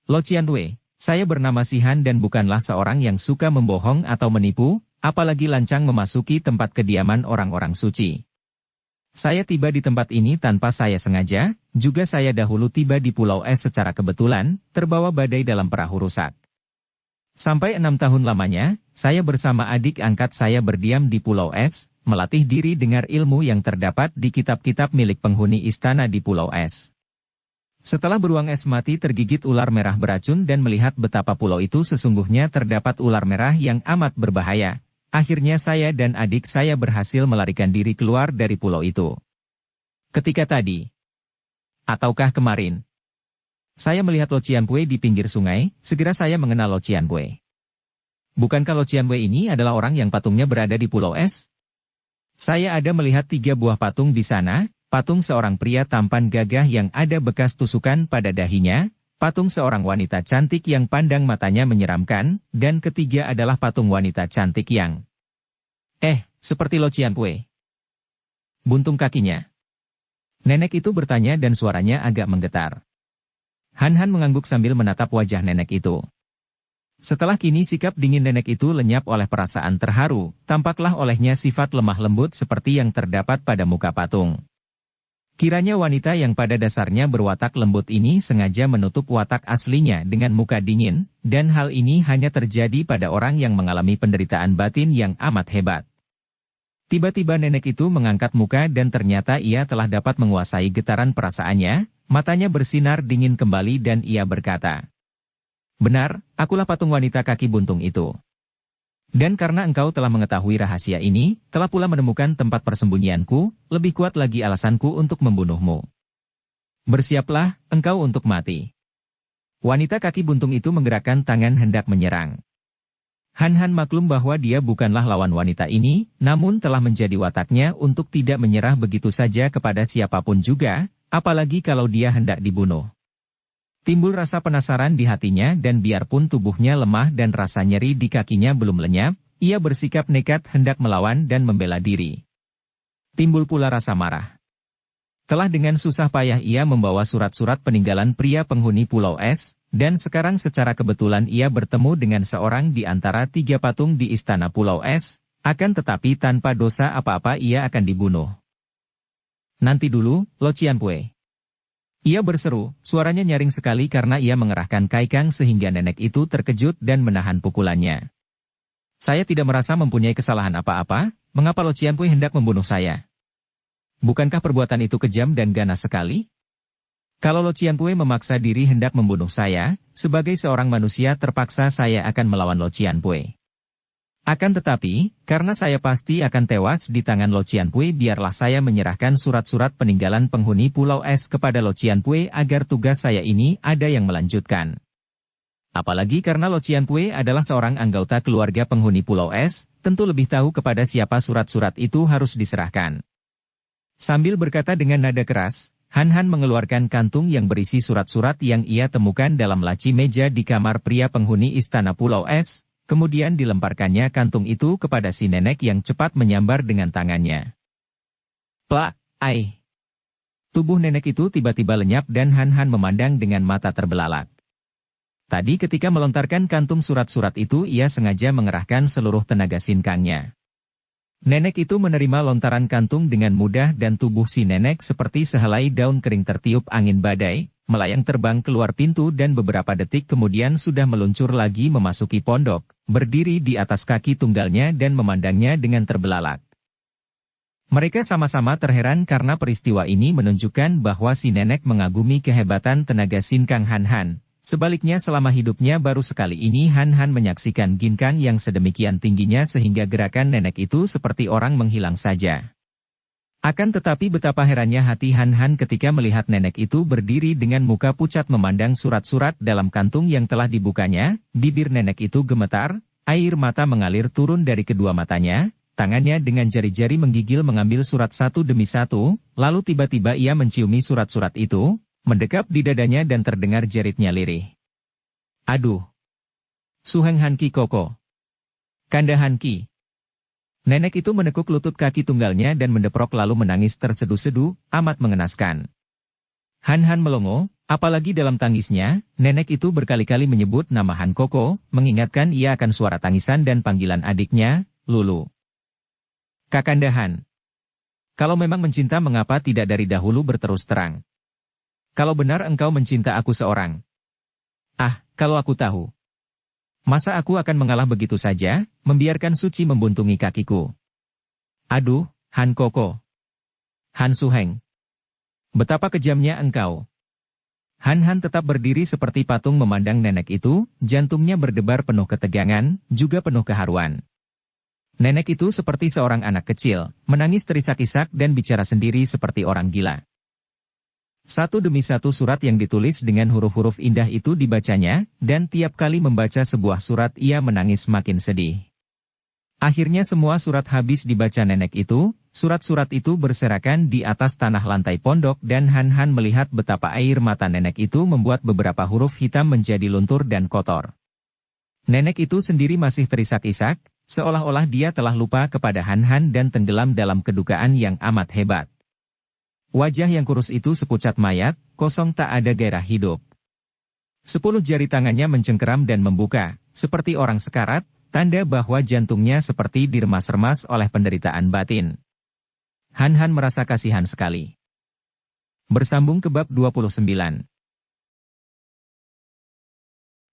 Lo Cianpue, saya bernama Sihan dan bukanlah seorang yang suka membohong atau menipu, apalagi lancang memasuki tempat kediaman orang-orang suci. Saya tiba di tempat ini tanpa saya sengaja, juga saya dahulu tiba di Pulau Es secara kebetulan, terbawa badai dalam perahu rusak. Sampai 6 tahun lamanya, saya bersama adik angkat saya berdiam di Pulau Es, melatih diri dengar ilmu yang terdapat di kitab-kitab milik penghuni istana di Pulau Es. Setelah beruang es mati tergigit ular merah beracun dan melihat betapa pulau itu sesungguhnya terdapat ular merah yang amat berbahaya, akhirnya saya dan adik saya berhasil melarikan diri keluar dari pulau itu. Ketika tadi, ataukah kemarin, saya melihat Lo Cianpue di pinggir sungai, segera saya mengenal Lo Cianpue. Bukankah Lo Cianpue ini adalah orang yang patungnya berada di Pulau Es? Saya ada melihat 3 buah patung di sana. Patung seorang pria tampan gagah yang ada bekas tusukan pada dahinya, patung seorang wanita cantik yang pandang matanya menyeramkan, dan ketiga adalah patung wanita cantik yang seperti Lo Cianpue. Buntung kakinya. Nenek itu bertanya dan suaranya agak menggetar. Han Han mengangguk sambil menatap wajah nenek itu. Setelah kini sikap dingin nenek itu lenyap oleh perasaan terharu, tampaklah olehnya sifat lemah lembut seperti yang terdapat pada muka patung. Kiranya wanita yang pada dasarnya berwatak lembut ini sengaja menutup watak aslinya dengan muka dingin, dan hal ini hanya terjadi pada orang yang mengalami penderitaan batin yang amat hebat. Tiba-tiba nenek itu mengangkat muka dan ternyata ia telah dapat menguasai getaran perasaannya, matanya bersinar dingin kembali dan ia berkata, "Benar, akulah patung wanita kaki buntung itu. Dan karena engkau telah mengetahui rahasia ini, telah pula menemukan tempat persembunyianku, lebih kuat lagi alasanku untuk membunuhmu. Bersiaplah, engkau untuk mati." Wanita kaki buntung itu menggerakkan tangan hendak menyerang. Han maklum bahwa dia bukanlah lawan wanita ini, namun telah menjadi wataknya untuk tidak menyerah begitu saja kepada siapapun juga, apalagi kalau dia hendak dibunuh. Timbul rasa penasaran di hatinya dan biarpun tubuhnya lemah dan rasa nyeri di kakinya belum lenyap, ia bersikap nekat hendak melawan dan membela diri. Timbul pula rasa marah. Telah dengan susah payah ia membawa surat-surat peninggalan pria penghuni Pulau Es, dan sekarang secara kebetulan ia bertemu dengan seorang di antara 3 patung di istana Pulau Es, akan tetapi tanpa dosa apa-apa ia akan dibunuh. "Nanti dulu, Lo Cianpue." Ia berseru, suaranya nyaring sekali karena ia mengerahkan kaikang sehingga nenek itu terkejut dan menahan pukulannya. "Saya tidak merasa mempunyai kesalahan apa-apa, mengapa Lo Cianpue hendak membunuh saya? Bukankah perbuatan itu kejam dan ganas sekali? Kalau Lo Cianpue memaksa diri hendak membunuh saya, sebagai seorang manusia terpaksa saya akan melawan Lo Cianpue. Akan tetapi, karena saya pasti akan tewas di tangan Lo Cianpue, biarlah saya menyerahkan surat-surat peninggalan penghuni Pulau Es kepada Lo Cianpue agar tugas saya ini ada yang melanjutkan. Apalagi karena Lo Cianpue adalah seorang anggota keluarga penghuni Pulau Es, tentu lebih tahu kepada siapa surat-surat itu harus diserahkan." Sambil berkata dengan nada keras, Han mengeluarkan kantung yang berisi surat-surat yang ia temukan dalam laci meja di kamar pria penghuni istana Pulau Es. Kemudian dilemparkannya kantung itu kepada si nenek yang cepat menyambar dengan tangannya. Plak, ai. Tubuh nenek itu tiba-tiba lenyap dan Han memandang dengan mata terbelalak. Tadi ketika melontarkan kantung surat-surat itu ia sengaja mengerahkan seluruh tenaga sinkangnya. Nenek itu menerima lontaran kantung dengan mudah dan tubuh si nenek seperti sehelai daun kering tertiup angin badai, melayang terbang keluar pintu dan beberapa detik kemudian sudah meluncur lagi memasuki pondok, berdiri di atas kaki tunggalnya dan memandangnya dengan terbelalak. Mereka sama-sama terheran karena peristiwa ini menunjukkan bahwa si nenek mengagumi kehebatan tenaga sinkang Han. Sebaliknya selama hidupnya baru sekali ini Han menyaksikan ginkang yang sedemikian tingginya sehingga gerakan nenek itu seperti orang menghilang saja. Akan tetapi betapa herannya hati Han ketika melihat nenek itu berdiri dengan muka pucat memandang surat-surat dalam kantung yang telah dibukanya, bibir nenek itu gemetar, air mata mengalir turun dari kedua matanya, tangannya dengan jari-jari menggigil mengambil surat satu demi satu, lalu tiba-tiba ia menciumi surat-surat itu, mendekap di dadanya dan terdengar jeritnya lirih. "Aduh! Suheng Hanki Koko! Kanda Hanki!" Nenek itu menekuk lutut kaki tunggalnya dan mendeprok lalu menangis terseduh-seduh, amat mengenaskan. Han melongo, apalagi dalam tangisnya, nenek itu berkali-kali menyebut nama Han Koko, mengingatkan ia akan suara tangisan dan panggilan adiknya, Lulu. "Kakanda Han. Kalau memang mencinta mengapa tidak dari dahulu berterus terang? Kalau benar engkau mencinta aku seorang. Ah, kalau aku tahu. Masa aku akan mengalah begitu saja, membiarkan suci membuntungi kakiku? Aduh, Han Koko. Han Suheng. Betapa kejamnya engkau." Han tetap berdiri seperti patung memandang nenek itu, jantungnya berdebar penuh ketegangan, juga penuh keharuan. Nenek itu seperti seorang anak kecil, menangis terisak-isak dan bicara sendiri seperti orang gila. Satu demi satu surat yang ditulis dengan huruf-huruf indah itu dibacanya, dan tiap kali membaca sebuah surat ia menangis makin sedih. Akhirnya semua surat habis dibaca nenek itu, surat-surat itu berserakan di atas tanah lantai pondok dan Han melihat betapa air mata nenek itu membuat beberapa huruf hitam menjadi luntur dan kotor. Nenek itu sendiri masih terisak-isak, seolah-olah dia telah lupa kepada Han dan tenggelam dalam kedukaan yang amat hebat. Wajah yang kurus itu sepucat mayat, kosong tak ada gairah hidup. 10 jari tangannya mencengkeram dan membuka, Seperti orang sekarat, tanda bahwa jantungnya seperti diremas-remas oleh penderitaan batin. Han merasa kasihan sekali. Bersambung ke bab 29.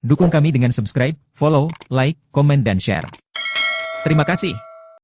Dukung kami dengan subscribe, follow, like, komen dan share. Terima kasih.